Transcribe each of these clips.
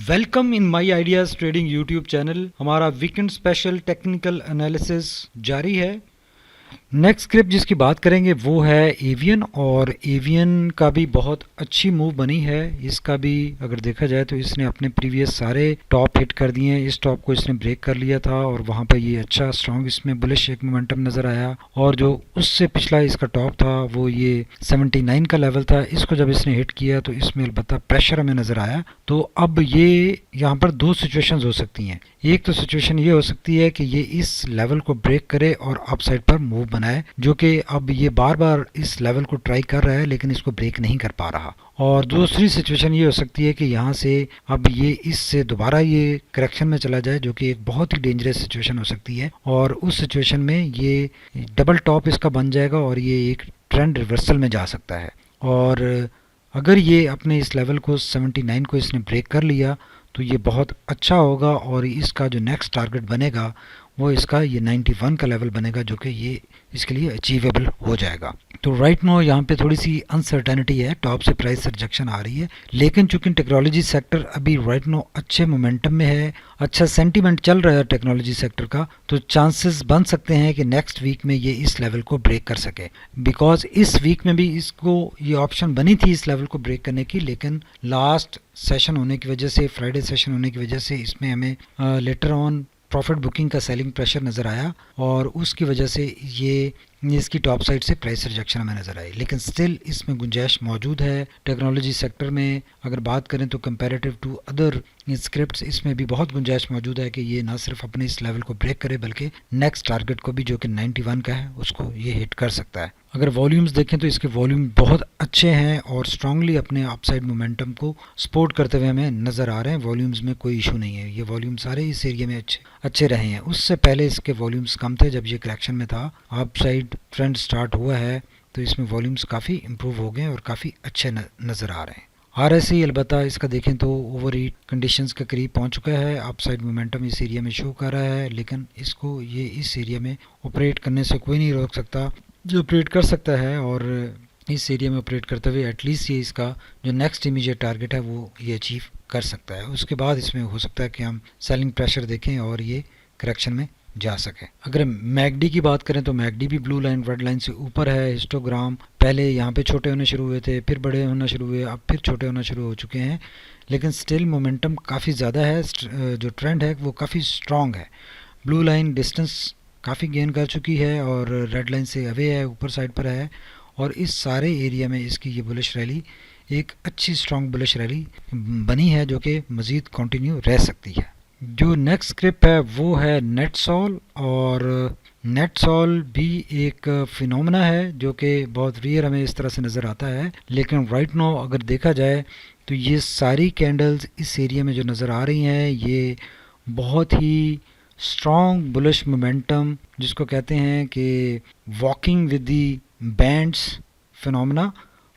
Welcome in my ideas trading YouTube channel. हमारा weekend special technical analysis जारी है। Next script जिसकी बात करेंगे वो है एवियन, और एवियन का भी बहुत अच्छी मूव बनी है। इसका भी अगर देखा जाए तो इसने अपने प्रीवियस सारे टॉप हिट कर दिए हैं। इस टॉप को इसने ब्रेक कर लिया था और वहाँ पर ये अच्छा स्ट्रॉन्ग इसमें बुलिश एक मोमेंटम नज़र आया। और जो उससे पिछला इसका टॉप था वो ये 79 का लेवल था। इसको जब इसने हिट किया तो इसमें अलबत्ता प्रेशर हमें नज़र आया। तो अब ये यहाँ पर दो सिचुएशंस हो सकती हैं। एक तो सिचुएशन ये हो सकती है कि ये इस लेवल को ब्रेक करे और अपसाइड पर मूव बनाए, जो कि अब ये बार बार इस लेवल को ट्राई कर रहा है लेकिन इसको ब्रेक नहीं कर पा रहा। और दूसरी सिचुएशन ये हो सकती है कि यहाँ से अब ये इससे दोबारा ये करेक्शन में चला जाए, जो कि एक बहुत ही डेंजरस सिचुएशन हो सकती है। और उस सिचुएशन में ये डबल टॉप इसका बन जाएगा और ये एक ट्रेंड रिवर्सल में जा सकता है। और अगर ये अपने इस लेवल को 79 को इसने ब्रेक कर लिया तो ये बहुत अच्छा होगा और इसका जो नेक्स्ट टारगेट बनेगा वो इसका ये 91 का लेवल बनेगा, जो कि ये इसके लिए अचीवेबल हो जाएगा। तो राइट नो यहाँ पे थोड़ी सी अनसर्टेनिटी है, टॉप से प्राइस रिजेक्शन आ रही है, लेकिन चूंकि टेक्नोलॉजी सेक्टर अभी राइट नो अच्छे मोमेंटम में है, अच्छा सेंटीमेंट चल रहा है टेक्नोलॉजी सेक्टर का, तो चांसेस बन सकते हैं कि नेक्स्ट वीक में ये इस लेवल को ब्रेक कर सके। बिकॉज इस वीक में भी इसको ये ऑप्शन बनी थी इस लेवल को ब्रेक करने की, लेकिन लास्ट सेशन होने की वजह से, फ्राइडे सेशन होने की वजह से इसमें हमें लेटर ऑन प्रॉफिट बुकिंग का सेलिंग प्रेशर नज़र आया और उसकी वजह से ये इसकी टॉप साइड से प्राइस रिजेक्शन हमें नज़र आई। लेकिन स्टिल इसमें गुंजाइश मौजूद है टेक्नोलॉजी सेक्टर में। अगर बात करें तो कंपैरेटिव टू अदर स्क्रिप्ट्स इसमें भी बहुत गुंजाइश मौजूद है कि ये ना सिर्फ अपने इस लेवल को ब्रेक करे बल्कि नेक्स्ट टारगेट को भी, जो कि 91 का है, उसको ये हिट कर सकता है। अगर वॉल्यूम्स देखें तो इसके वॉल्यूम बहुत अच्छे हैं और स्ट्रांगली अपने अपसाइड मोमेंटम को सपोर्ट करते हुए हमें नज़र आ रहे हैं। वॉल्यूम्स में कोई इशू नहीं है, ये वॉल्यूम सारे इस एरिया में अच्छे रहे हैं। उससे पहले इसके वॉल्यूम्स कम थे जब ये करेक्शन में था। अपसाइड ट्रेंड स्टार्ट हुआ है तो इसमें वॉल्यूम्स काफ़ी इंप्रूव हो गए और काफ़ी अच्छे नज़र आ रहे हैं। RSI अलबत्ता इसका देखें तो ओवर हीट कंडीशंस के करीब पहुंच चुका है। अपसाइड मोमेंटम इस एरिया में शो कर रहा है, लेकिन इसको ये इस एरिया में ऑपरेट करने से कोई नहीं रोक सकता। जो ऑपरेट कर सकता है और इस एरिया में ऑपरेट करते हुए एटलीस्ट ये इसका जो नेक्स्ट इमीडिएट टारगेट है वो ये अचीव कर सकता है। उसके बाद इसमें हो सकता है कि हम सेलिंग प्रेशर देखें और ये करेक्शन में जा सके। अगर मैकडी की बात करें तो मैकडी भी ब्लू लाइन रेड लाइन से ऊपर है। हिस्टोग्राम पहले यहाँ पे छोटे होने शुरू हुए थे, फिर बड़े होना शुरू हुए, अब फिर छोटे होना शुरू हो चुके हैं, लेकिन स्टिल मोमेंटम काफ़ी ज़्यादा है। जो ट्रेंड है वो काफ़ी स्ट्रॉन्ग है। ब्लू लाइन डिस्टेंस काफ़ी गेन कर चुकी है और रेड लाइन से अवे है, ऊपर साइड पर है, और इस सारे एरिया में इसकी ये बुलिश रैली एक अच्छी स्ट्रॉन्ग बुलिश रैली बनी है, जो कि मज़ीद कंटिन्यू रह सकती है। जो नेक्स्ट स्क्रिप्ट है वो है नेटसॉल, और नेटसॉल भी एक फिनोमेना है जो कि बहुत रेयर हमें इस तरह से नज़र आता है। लेकिन राइट नाउ अगर देखा जाए तो ये सारी कैंडल्स इस एरिया में जो नज़र आ रही हैं ये बहुत ही स्ट्रॉन्ग बुलिश मोमेंटम, जिसको कहते हैं कि walking with the bands phenomena,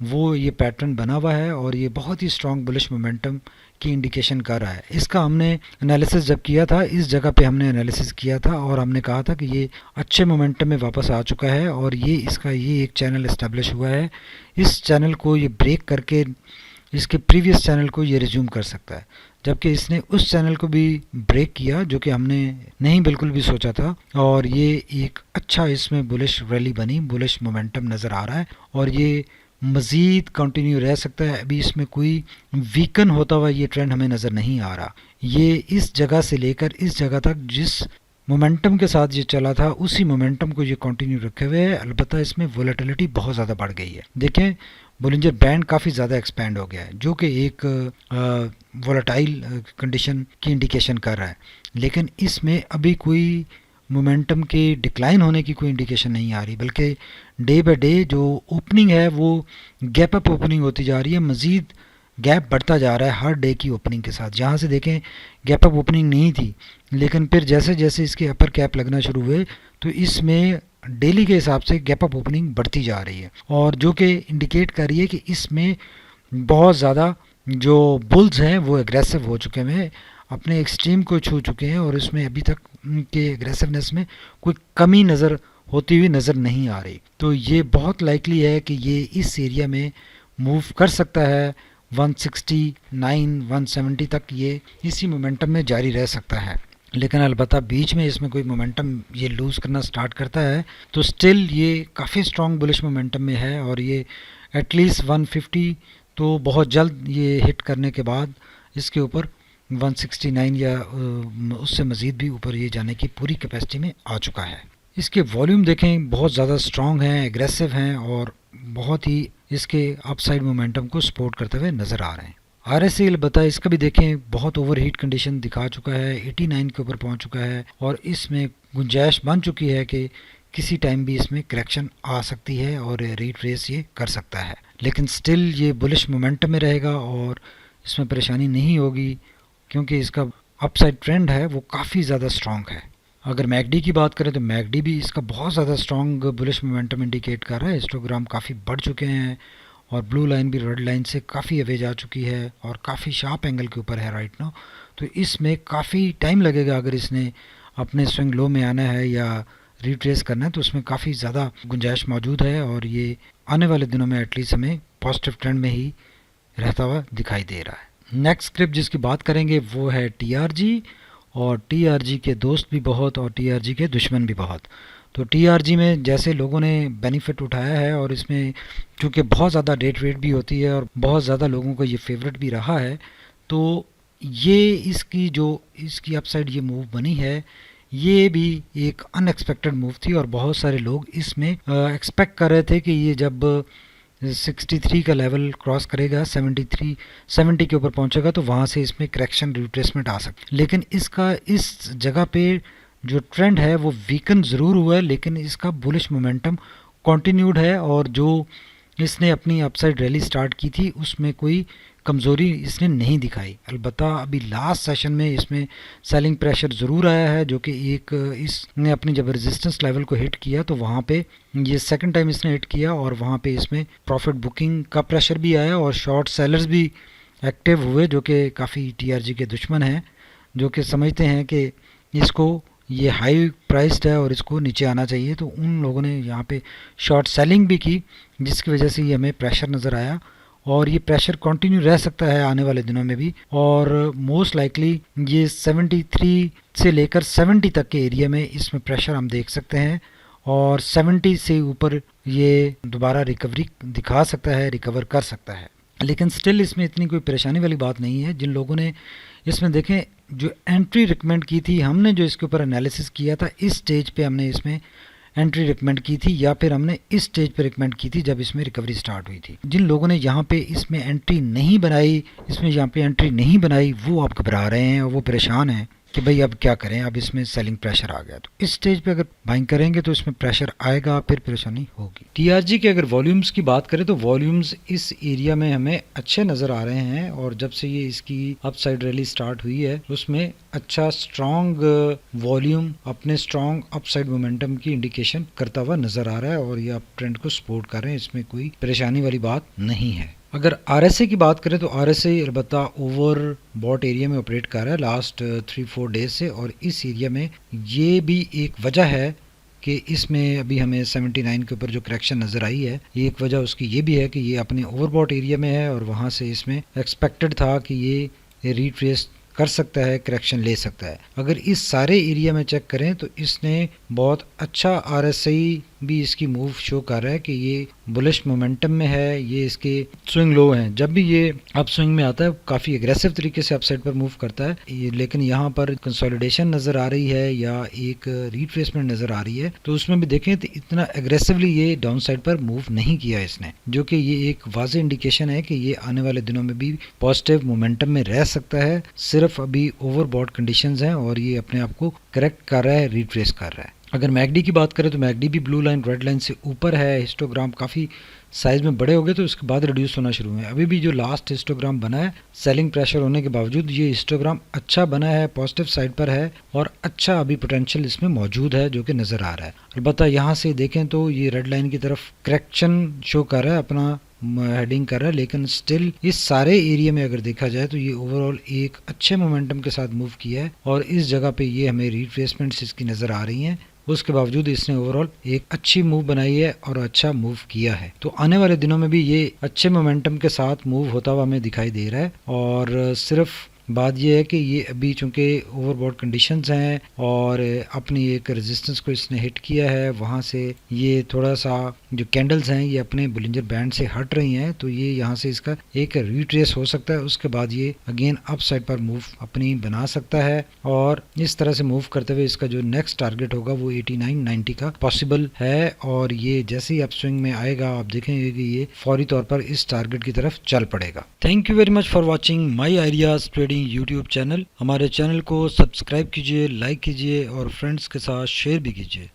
वो ये पैटर्न बना हुआ है और ये बहुत ही स्ट्रॉन्ग बुलिश मोमेंटम की इंडिकेशन कर रहा है। इसका हमने एनालिसिस जब किया था, इस जगह पे हमने एनालिसिस किया था और हमने कहा था कि ये अच्छे मोमेंटम में वापस आ चुका है और ये इसका ये एक चैनल इस्टेब्लिश हुआ है। इस चैनल को ये ब्रेक करके इसके प्रीवियस चैनल को ये रिज्यूम कर सकता है, जबकि इसने उस चैनल को भी ब्रेक किया जो कि हमने नहीं बिल्कुल भी सोचा था, और ये एक अच्छा इसमें बुलिश रैली बनी, बुलिश मोमेंटम नज़र आ रहा है और ये मज़ीद कंटिन्यू रह सकता है। अभी इसमें कोई वीकन होता हुआ ये ट्रेंड हमें नज़र नहीं आ रहा। ये इस जगह से लेकर इस जगह तक जिस मोमेंटम के साथ ये चला था उसी मोमेंटम को ये कंटिन्यू रखे हुए है। अलबत्ता इसमें वोलेटिलिटी बहुत ज़्यादा बढ़ गई है। देखें बोलिंजर बैंड काफ़ी ज़्यादा एक्सपेंड हो गया है, जो कि एक वोलेटाइल कंडीशन की इंडिकेशन कर रहा है, लेकिन इसमें अभी कोई मोमेंटम के डिक्लाइन होने की कोई इंडिकेशन नहीं आ रही, बल्कि डे बाय डे जो ओपनिंग है वो गैप अप ओपनिंग होती जा रही है। मज़ीद गैप बढ़ता जा रहा है हर डे की ओपनिंग के साथ। जहाँ से देखें गैप अप ओपनिंग नहीं थी, लेकिन फिर जैसे जैसे इसके अपर कैप लगना शुरू हुए तो इसमें डेली के हिसाब से गैप अप ओपनिंग बढ़ती जा रही है, और जो कि इंडिकेट कर रही है कि इसमें बहुत ज़्यादा जो बुल्स हैं वो एग्रेसिव हो चुके हैं, अपने एक्सट्रीम को छू चुके हैं और इसमें अभी तक के एग्रेसिवनेस में कोई कमी नज़र होती हुई नज़र नहीं आ रही। तो ये बहुत लाइकली है कि ये इस एरिया में मूव कर सकता है 169 170 तक ये इसी मोमेंटम में जारी रह सकता है। लेकिन अलबत्ता बीच में इसमें कोई मोमेंटम ये लूज़ करना स्टार्ट करता है तो स्टिल ये काफ़ी स्ट्रॉन्ग बुलिश मोमेंटम में है और ये एटलीस्ट 150 तो बहुत जल्द ये हिट करने के बाद इसके ऊपर 169 या उससे मज़ीद भी ऊपर ये जाने की पूरी कैपेसिटी में आ चुका है। इसके वॉल्यूम देखें बहुत ज़्यादा स्ट्रॉन्ग हैं, एग्रेसिव हैं और बहुत ही इसके अपसाइड मोमेंटम को सपोर्ट करते हुए नज़र आ रहे हैं। RSI अलबत्ता इसका भी देखें बहुत ओवर हीट कंडीशन दिखा चुका है, 89 के ऊपर पहुंच चुका है और इसमें गुंजाइश बन चुकी है कि किसी टाइम भी इसमें करेक्शन आ सकती है और रिट्रेस ये कर सकता है। लेकिन स्टिल ये बुलिश मोमेंटम में रहेगा और इसमें परेशानी नहीं होगी क्योंकि इसका अपसाइड ट्रेंड है वो काफ़ी ज़्यादा स्ट्रॉन्ग है। अगर मैकडी की बात करें तो मैकडी भी इसका बहुत ज़्यादा स्ट्रॉन्ग बुलिश मोमेंटम इंडिकेट कर रहा है। हिस्टोग्राम काफ़ी बढ़ चुके हैं और ब्लू लाइन भी रेड लाइन से काफ़ी अवे जा चुकी है और काफ़ी शार्प एंगल के ऊपर है राइट नाउ। तो इसमें काफ़ी टाइम लगेगा अगर इसने अपने स्विंग लो में आना है या रिट्रेस करना है तो उसमें काफ़ी ज़्यादा गुंजाइश मौजूद है और ये आने वाले दिनों में एटलीस्ट हमें पॉजिटिव ट्रेंड में ही रहता हुआ दिखाई दे रहा है। नेक्स्ट स्क्रिप्ट जिसकी बात करेंगे वो है TRG और TRG के दोस्त भी बहुत और TRG के दुश्मन भी बहुत। तो TRG में जैसे लोगों ने बेनिफिट उठाया है और इसमें चूँकि बहुत ज़्यादा डेट वेट भी होती है और बहुत ज़्यादा लोगों को ये फेवरेट भी रहा है तो ये इसकी अपसाइड ये मूव बनी है ये भी एक अनएक्सपेक्टेड मूव थी और बहुत सारे लोग इसमें एक्सपेक्ट कर रहे थे कि ये जब 63 का लेवल क्रॉस करेगा 70 के ऊपर पहुंचेगा तो वहाँ से इसमें करेक्शन रिट्रेसमेंट आ सकती। लेकिन इसका इस जगह पे जो ट्रेंड है वो वीकन ज़रूर हुआ है लेकिन इसका बुलिश मोमेंटम कंटिन्यूड है और जो इसने अपनी अपसाइड रैली स्टार्ट की थी उसमें कोई कमज़ोरी इसने नहीं दिखाई। अलबत्ता अभी लास्ट सेशन में इसमें सेलिंग प्रेशर ज़रूर आया है जो कि एक इसने अपनी जब रेजिस्टेंस लेवल को हिट किया तो वहाँ पे ये सेकंड टाइम इसने हिट किया और वहाँ पे इसमें प्रॉफिट बुकिंग का प्रेशर भी आया और शॉर्ट सेलर्स भी एक्टिव हुए जो कि काफ़ी TRG के दुश्मन हैं जो कि समझते हैं कि इसको ये हाई प्राइस्ड है और इसको नीचे आना चाहिए। तो उन लोगों ने यहाँ पे शॉर्ट सेलिंग भी की जिसकी वजह से ये हमें प्रेशर नज़र आया और ये प्रेशर कंटिन्यू रह सकता है आने वाले दिनों में भी और मोस्ट लाइकली ये 73 से लेकर 70 तक के एरिया में इसमें प्रेशर हम देख सकते हैं और 70 से ऊपर ये दोबारा रिकवरी दिखा सकता है, रिकवर कर सकता है। लेकिन स्टिल इसमें इतनी कोई परेशानी वाली बात नहीं है। जिन लोगों ने इसमें देखें जो एंट्री रिकमेंड की थी हमने जो इसके ऊपर एनालिसिस किया था इस स्टेज पे हमने इसमें एंट्री रिकमेंड की थी या फिर हमने इस स्टेज पे रिकमेंड की थी जब इसमें रिकवरी स्टार्ट हुई थी। जिन लोगों ने यहाँ पे इसमें एंट्री नहीं बनाई वो अब घबरा रहे हैं और वो परेशान हैं कि भाई अब क्या करें, अब इसमें सेलिंग प्रेशर आ गया। तो इस स्टेज पे अगर बाइंग करेंगे तो इसमें प्रेशर आएगा फिर परेशानी होगी। TRG के अगर वॉल्यूम्स की बात करें तो वॉल्यूम्स इस एरिया में हमें अच्छे नज़र आ रहे हैं और जब से ये इसकी अपसाइड रैली स्टार्ट हुई है उसमें अच्छा स्ट्रॉन्ग वॉल्यूम अपने स्ट्रॉन्ग अपसाइड मोमेंटम की इंडिकेशन करता हुआ नज़र आ रहा है और ये अप ट्रेंड को सपोर्ट कर रहे हैं। इसमें कोई परेशानी वाली बात नहीं है। अगर RSI की बात करें तो RSI अलबत्ता ओवर बॉट एरिया में ऑपरेट कर रहा है लास्ट 3-4 डेज से और इस एरिया में ये भी एक वजह है कि इसमें अभी हमें 79 के ऊपर जो करेक्शन नज़र आई है ये एक वजह उसकी ये भी है कि ये अपने ओवरबॉट एरिया में है और वहाँ से इसमें एक्सपेक्टेड था कि ये रिट्रेस कर सकता है, करेक्शन ले सकता है। अगर इस सारे एरिया में चेक करें तो इसने बहुत अच्छा RSI भी इसकी मूव शो कर रहा है कि ये बुलिश मोमेंटम में है, ये इसके स्विंग लो हैं। जब भी ये अप स्विंग में आता है काफ़ी एग्रेसिव तरीके से अपसाइड पर मूव करता है लेकिन यहाँ पर कंसोलिडेशन नज़र आ रही है या एक रिट्रेसमेंट नज़र आ रही है तो उसमें भी देखें तो इतना एग्रेसिवली ये डाउन साइड पर मूव नहीं किया इसने, जो कि ये एक वाज़ेह इंडिकेशन है कि ये आने वाले दिनों में भी पॉजिटिव मोमेंटम में रह सकता है। सिर्फ अभी ओवरबॉट कंडीशंस हैं और ये अपने आप को करेक्ट कर रहा है, रिट्रेस कर रहा है। अगर मैकडी की बात करें तो मैकडी भी ब्लू लाइन रेड लाइन से ऊपर है। हिस्टोग्राम काफ़ी साइज़ में बड़े हो गए तो उसके बाद रिड्यूस होना शुरू हुए। अभी भी जो लास्ट हिस्टोग्राम बना है सेलिंग प्रेशर होने के बावजूद ये हिस्टोग्राम अच्छा बना है, पॉजिटिव साइड पर है और अच्छा अभी पोटेंशियल इसमें मौजूद है जो कि नज़र आ रहा है। अलबत्ता यहाँ से देखें तो ये रेड लाइन की तरफ करेक्शन शो कर रहा है, अपना हेडिंग कर रहा है लेकिन स्टिल इस सारे एरिया में अगर देखा जाए तो ये ओवरऑल एक अच्छे मोमेंटम के साथ मूव किया है और इस जगह पे ये हमें रिट्रेसमेंट्स इसकी नज़र आ रही हैं उसके बावजूद इसने ओवरऑल एक अच्छी मूव बनाई है और अच्छा मूव किया है। तो आने वाले दिनों में भी ये अच्छे मोमेंटम के साथ मूव होता हुआ हमें दिखाई दे रहा है। और सिर्फ बात यह है कि ये अभी चूंकि ओवरबॉट कंडीशंस हैं और अपनी एक रेजिस्टेंस को इसने हिट किया है, वहाँ से ये थोड़ा सा जो कैंडल्स हैं ये अपने बुलिंजर बैंड से हट रही हैं, तो ये यहाँ से इसका एक रिट्रेस हो सकता है। उसके बाद ये अगेन अप साइड पर मूव अपनी बना सकता है और इस तरह से मूव करते हुए इसका जो नेक्स्ट टारगेट होगा वो 89-90 का पॉसिबल है। और ये जैसे ही अपस्विंग में आएगा आप देखेंगे कि ये फौरी तौर पर इस टारगेट की तरफ चल पड़ेगा। Thank you very much for watching my ideas trading YouTube channel. हमारे चैनल को सब्सक्राइब कीजिए, लाइक कीजिए और फ्रेंड्स के साथ शेयर भी कीजिए।